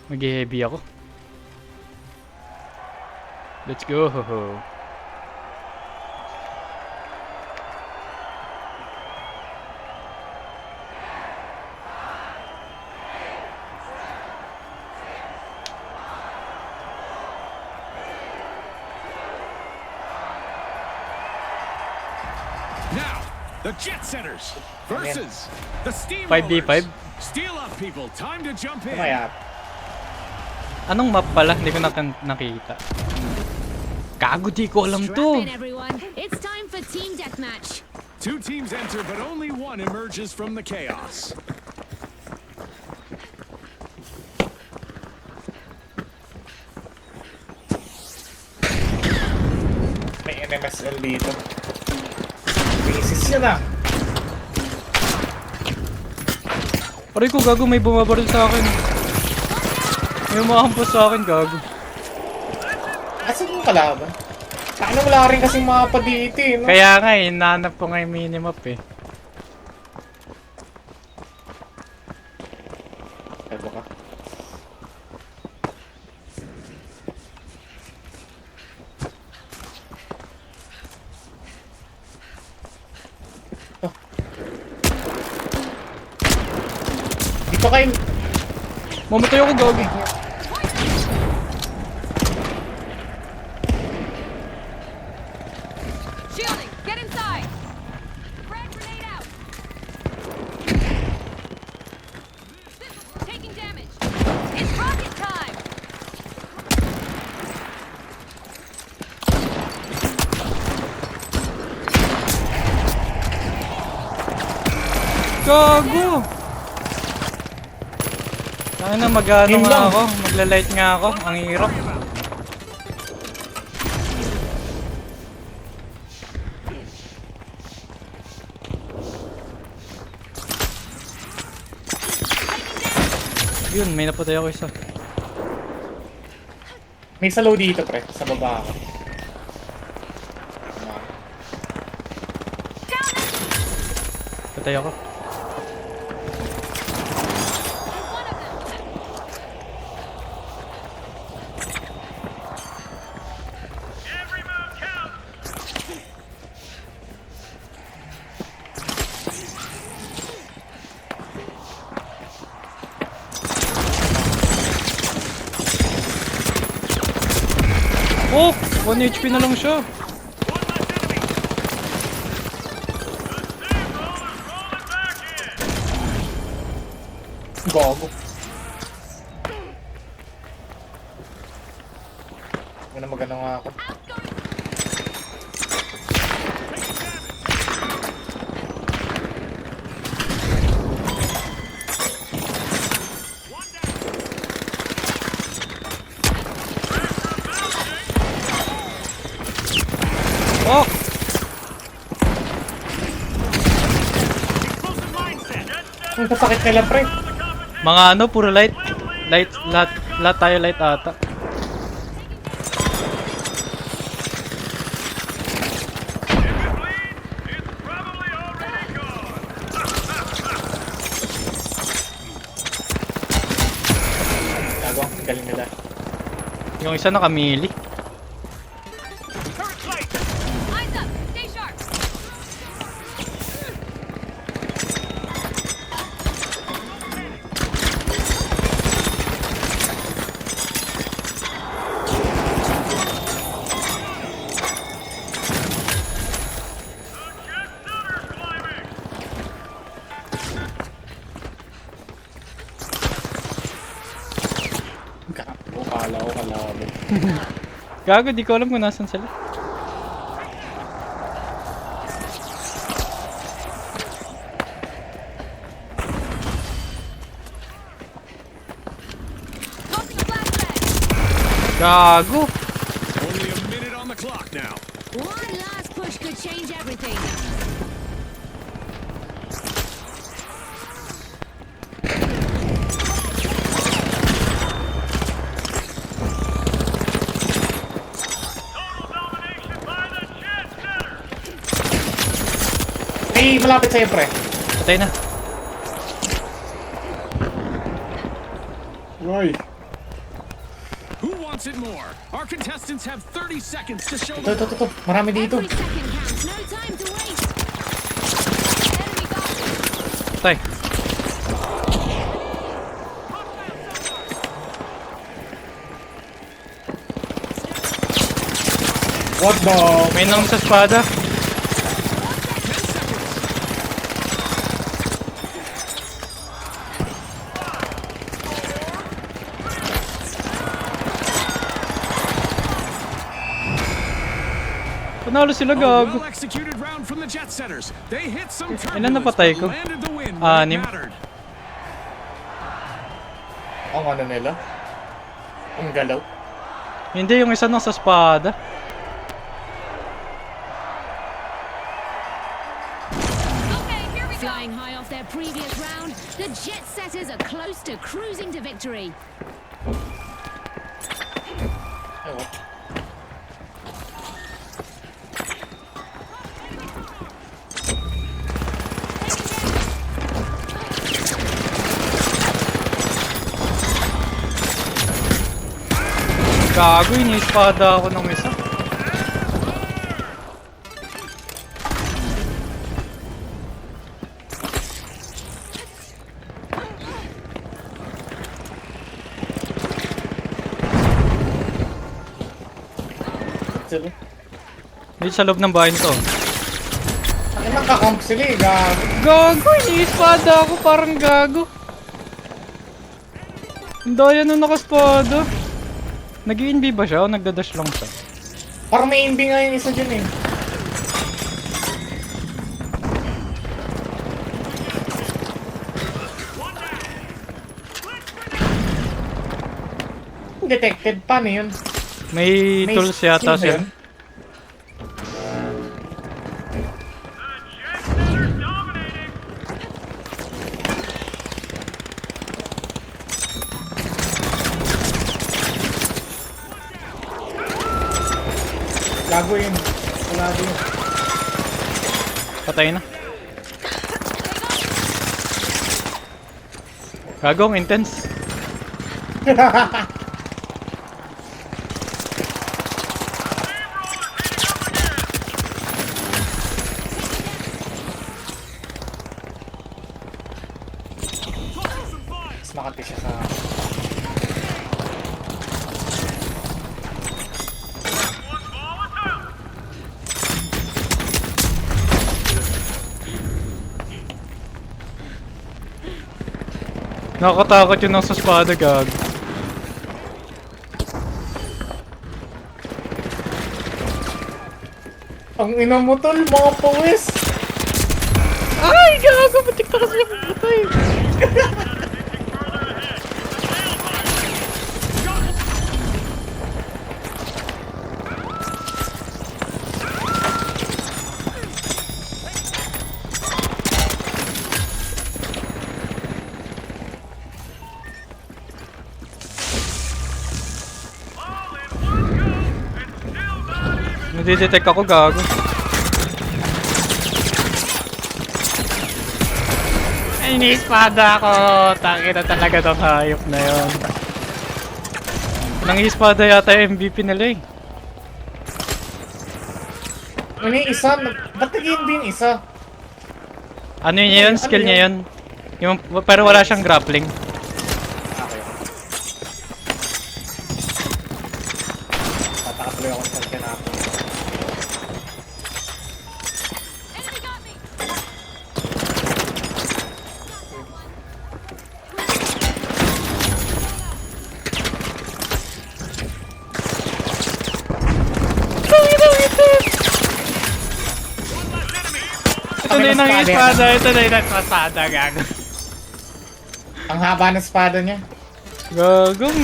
Mag-heavy ako. Let's go. Now, the Jet Setters versus the 5v5? Steamrollers. Steel up, people. Time to jump in. Kaya, Anong map pala? Hindi ko nakita. Gago, di ko alam Strap to. in, everyone. It's time for team deathmatch. Two teams enter, but only one emerges from the chaos. may NMSL dito. Basis yun ah. Aray ko, gago, may bumabaril sa akin. May umahampas sa akin, gago. Asan yung kalaban? Paano wala rin kasing mapa dito eh, no? Kaya nga eh, nahanap ko nga yung minimap eh. Eto ka. Oh. Dito kayo. Mamatay ako, gago. Shielding, get inside. Frag grenade out. Taking damage. It's rocket time. Gago! Ano na, mag-ano Yun nga lang. ako, magla-light nga ako, ang hirap. Yun, may napatay ako isa. May salow dito, pre. Sa baba ako. Patay ako. Oh! 1 HP na lang siya. Gago. Ano magano nga ako. Oh! Ang kasakit nila, pre. Mga ano, puro light. Light, lahat tayo light ata. Gago, ang galing nila. Yung isa nakamili. Eyes up. Stay sharp. Gago, kala ko kalaban. Gago, di ko alam kung nasan sila. Tossing a flashbang. Gago! Only a minute on the clock now. One last push could change everything. May malapit sa'yo, pre. Patay na. Uy. wants it more. Our contestants have 30 seconds to show Ito, the ito, ito. Marami dito. Every second counts. No time to waste. Enemy got Tay. What the? May nang sa espada. Panalo sila, A gago. well-executed round from the Jet Setters. They hit some Ilan turbulence, napatay but ko? landed the win when Anim. it mattered. Ang ano nila? Ang galaw. Hindi, yung isa nang sa espada. Okay, here we go. Flying high off their previous round, the Jet Setters are close to cruising to victory. Ewan. Gago, ini-espada ako ng isa. Sila. Dito sa loob ng bahay nito. Ang nakakamp sila eh. Gago. Gago, ini-espada ako, parang gago. Ang daya nung nakaspada. Nag-i-inb ba siya o nagdadash lang siya? Parang may imbi nga yung isa dyan eh. Detected. Paano yun? May tools yata skill ba siya. yun? Gago yun. Wala din. Patay na. Gago, ang intense. Mas makati siya sa... Nakakatakot yun sa espada, gago. Ang ina mo tol, mga pawis! Ay, gago! Batik na kasi yung patay. Nadidetect ako, gago. Ay, ni-espada ako. Takina talaga tong hayop na yun. Nang-espada yata yung MVP nila eh. Ano yung isa? Ba't nag-imbi yung isa? Ano yun? Skill niya yun. Yung, pero wala siyang grappling. Okay. Tatakatuloy ako sa tinapon. Enemy got me. Ito na yung nang-espada. Ito na yung nang-espada, gago. Ang haba ng espada niya. Gagong.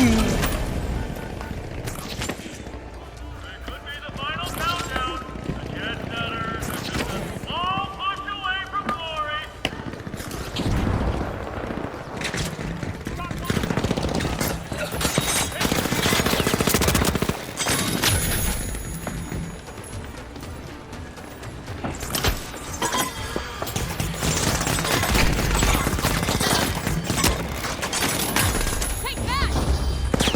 Take that.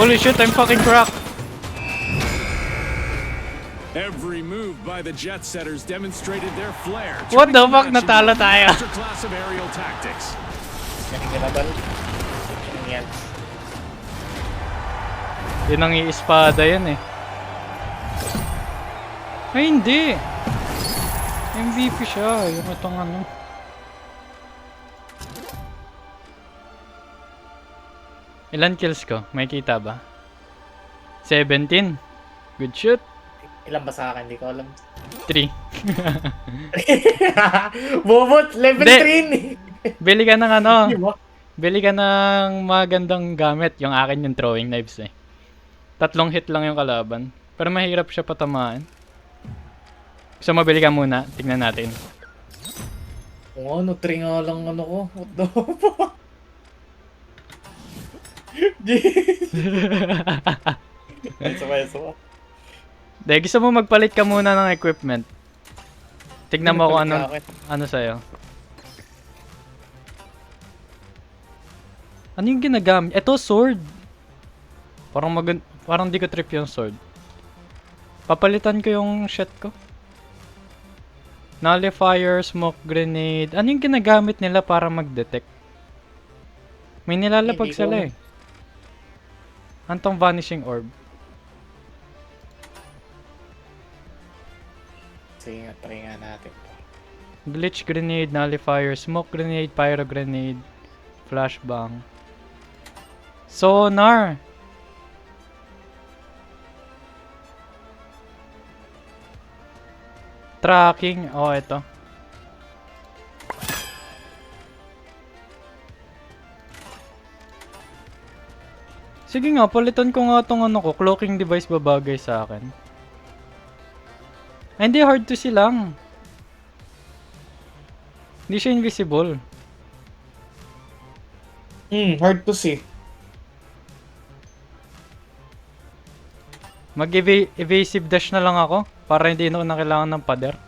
Holy shit, I'm fucking cracked. Every move by the jet setters demonstrated their flair. What the turning fuck? match into Natalo a tayo. masterclass of aerial tactics. Galing na ba? Ano yan? Yun ang iispada yan eh. Ay, hindi. MVP siya. Yung itong ano. Ilan kills ko? May kita ba? 17. Good shoot. Ilan ba sa akin? Hindi ko alam. 3. Bobot! Level Hindi. 3 Bili ka ng ano. Di ba? Bili ka ng magandang gamit. Yung akin yung throwing knives eh. 3 hit lang yung kalaban. Pero mahirap siya patamaan. Gusto mo bili ka muna? Tignan natin. Oo, ano, 3 nga lang ano ko. What the fuck? Sama. Dahil gusto mo magpalit ka muna ng equipment. Tignan mo kung ano sa'yo. Ano yung ginagamit? Ito, sword. Parang di ko trip yung sword. Papalitan ko yung shot ko. Nullifier, smoke grenade. Ano yung ginagamit nila para mag-detect? May nilalapag Hindi ko sila alam. eh. Antong vanishing orb. Sige nga, try nga natin to. Glitch grenade, nullifier, smoke grenade, pyro grenade, flashbang. Sonar! Tracking. Oh, ito. Sige nga, palitan ko nga tong ano ko. Cloaking device babagay sa akin. Ay, hindi, hard to see lang. Hindi siya invisible. Hard to see. Mag-evasive dash na lang ako para hindi na kailangan ng pader.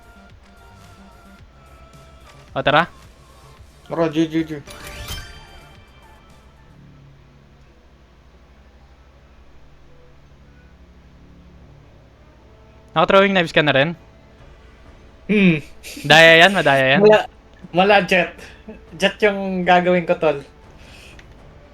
O, tara. Roger, Juju. Naka-throwing knives ka na rin? Hmm. Daya yan? Madaya yan? Mala jet. Jet yung gagawin ko, tol.